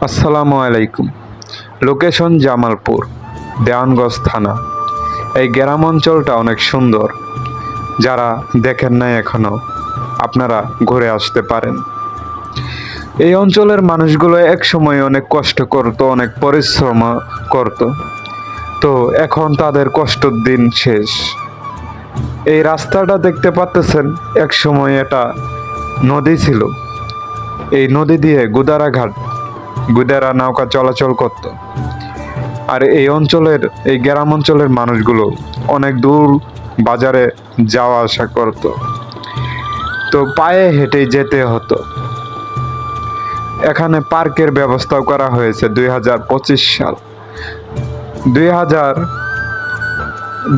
আসসালামু আলাইকুম। লোকেশন জামালপুর, দেওয়ানগঞ্জ থানা। এই গ্রাম অঞ্চলটা অনেক সুন্দর। যারা দেখেন নাই এখনো, আপনারা ঘুরে আসতে পারেন। এই অঞ্চলের মানুষগুলো এক সময় অনেক কষ্ট করত, অনেক পরিশ্রম করত। তো এখন তাদের কষ্টের দিন শেষ। এই রাস্তাটা দেখতে পাচ্ছেন, এক সময় এটা নদী ছিল। এই নদী দিয়ে গুদারা নৌকা চলাচল করত। আর এই অঞ্চলের, এই গ্রাম অঞ্চলের মানুষগুলো অনেক দূর বাজারে যাওয়া আসা করত, তো পায়ে হেঁটে যেতে হতো। এখানে পার্কের ব্যবস্থাও করা হয়েছে 2025 সাল।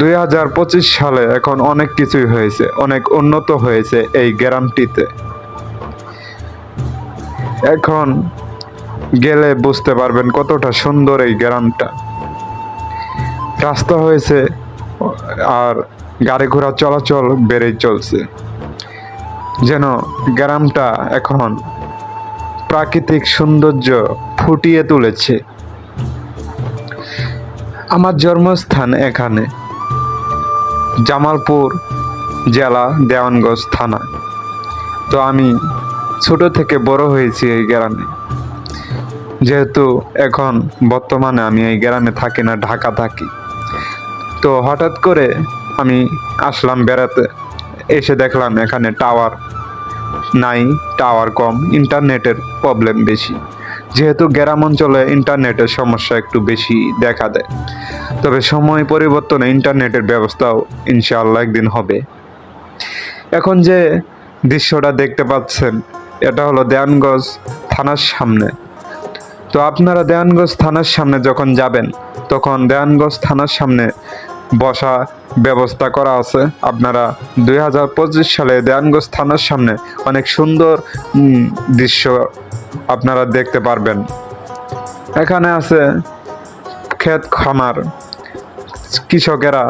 2025 সালে এখন অনেক কিছুই হয়েছে, অনেক উন্নত হয়েছে এই গ্রামটিতে। এখন গেলে বুঝতে পারবেন কতটা সুন্দর এই গ্রামটা। রাস্তা হয়েছে আর গাড়ি ঘোড়া চলাচল বেড়েই চলছে, যেন গ্রামটা এখন প্রাকৃতিক সৌন্দর্য ফুটিয়ে তুলেছে। আমার জন্মস্থান এখানে, জামালপুর জেলা, দেওয়ানগঞ্জ থানা। তো আমি ছোট থেকে বড় হয়েছি এই গ্রামে। যেহেতু এখন বর্তমানে আমি এই গ্রামে থাকি না, ঢাকা থাকি, তো হঠাৎ করে আমি আসলাম বেড়াতে। এসে দেখলাম এখানে টাওয়ার নাই, টাওয়ার কম, ইন্টারনেটের প্রবলেম বেশি। যেহেতু গ্রাম অঞ্চলে ইন্টারনেটের সমস্যা একটু বেশি দেখা দেয়, তবে সময় পরিবর্তনে ইন্টারনেটের ব্যবস্থাও ইনশাআল্লাহ একদিন হবে। এখন যে দৃশ্যটা দেখতে পাচ্ছেন, এটা হলো দেওয়ানগঞ্জ থানার সামনে। তো আপনারা দেওয়ানগঞ্জ থানার সামনে যখন যাবেন, তখন দেওয়ানগঞ্জ থানার সামনে বসা ব্যবস্থা করা আছে। আপনারা 2025 সালে দেওয়ানগঞ্জ থানার সামনে অনেক সুন্দর দৃশ্য আপনারা দেখতে পারবেন। এখানে আছে ক্ষেত খামার, কৃষকেরা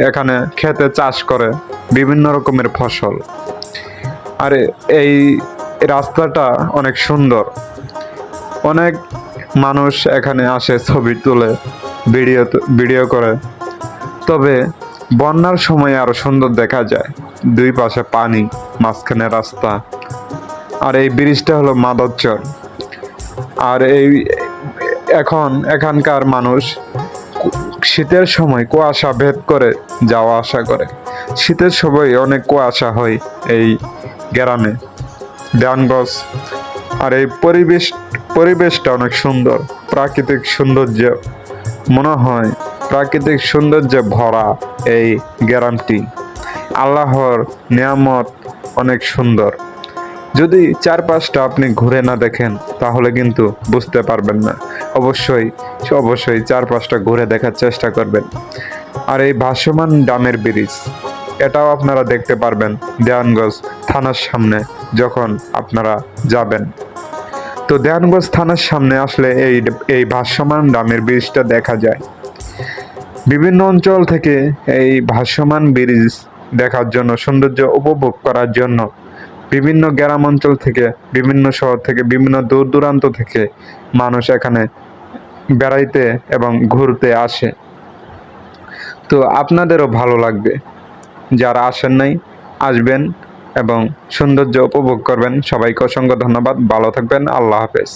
এখানে ক্ষেতে চাষ করে বিভিন্ন রকমের ফসল। আর এই রাস্তাটা অনেক সুন্দর। অনেক মানুষ এখানে আসে, ছবি তুলে, ভিডিও করে। তবে বন্যার সময় আরো সুন্দর দেখা যায়। দুই পাশে পানি, মাঝখানে রাস্তা। আর এই ব্রিজটা হলো মাদরচর। আর এখানকার মানুষ শীতের সময় কুয়াশা ভেদ করে যাওয়া আসা করে। শীতের সময় অনেক কুয়াশা হয় এই গ্রামে, দেওয়ানগঞ্জ। আর এই পরিবেশটা অনেক সুন্দর, প্রাকৃতিক সৌন্দর্য। মনে হয় প্রাকৃতিক সৌন্দর্যে ভরা এই গ্রামটি। আল্লাহর নিয়ামত অনেক সুন্দর। যদি চারপাশটা আপনি ঘুরে না দেখেন, তাহলে কিন্তু বুঝতে পারবেন না। অবশ্যই চারপাশটা ঘুরে দেখার চেষ্টা করবেন। আর এই ভাসমান ডামের ব্রিজ, এটাও আপনারা দেখতে পারবেন দেওয়ানগঞ্জ থানার সামনে যখন আপনারা যাবেন। তো দেওয়ানগঞ্জ থানার সামনে আসলে এই ভাসমান ডামের ব্রিজটা দেখা যায়। বিভিন্ন অঞ্চল থেকে এই ভাসমান ব্রিজ দেখার জন্য, সৌন্দর্য উপভোগ করার জন্য বিভিন্ন গ্রাম অঞ্চল থেকে, বিভিন্ন শহর থেকে, বিভিন্ন দূর দূরান্ত থেকে মানুষ এখানে বেড়াইতে এবং ঘুরতে আসে। তো আপনাদেরও ভালো লাগবে। যারা আসেন নাই, আসবেন এবং সৌন্দর্য উপভোগ করবেন। সবাইকে অসংখ্য ধন্যবাদ। ভালো থাকবেন। আল্লাহ হাফেজ।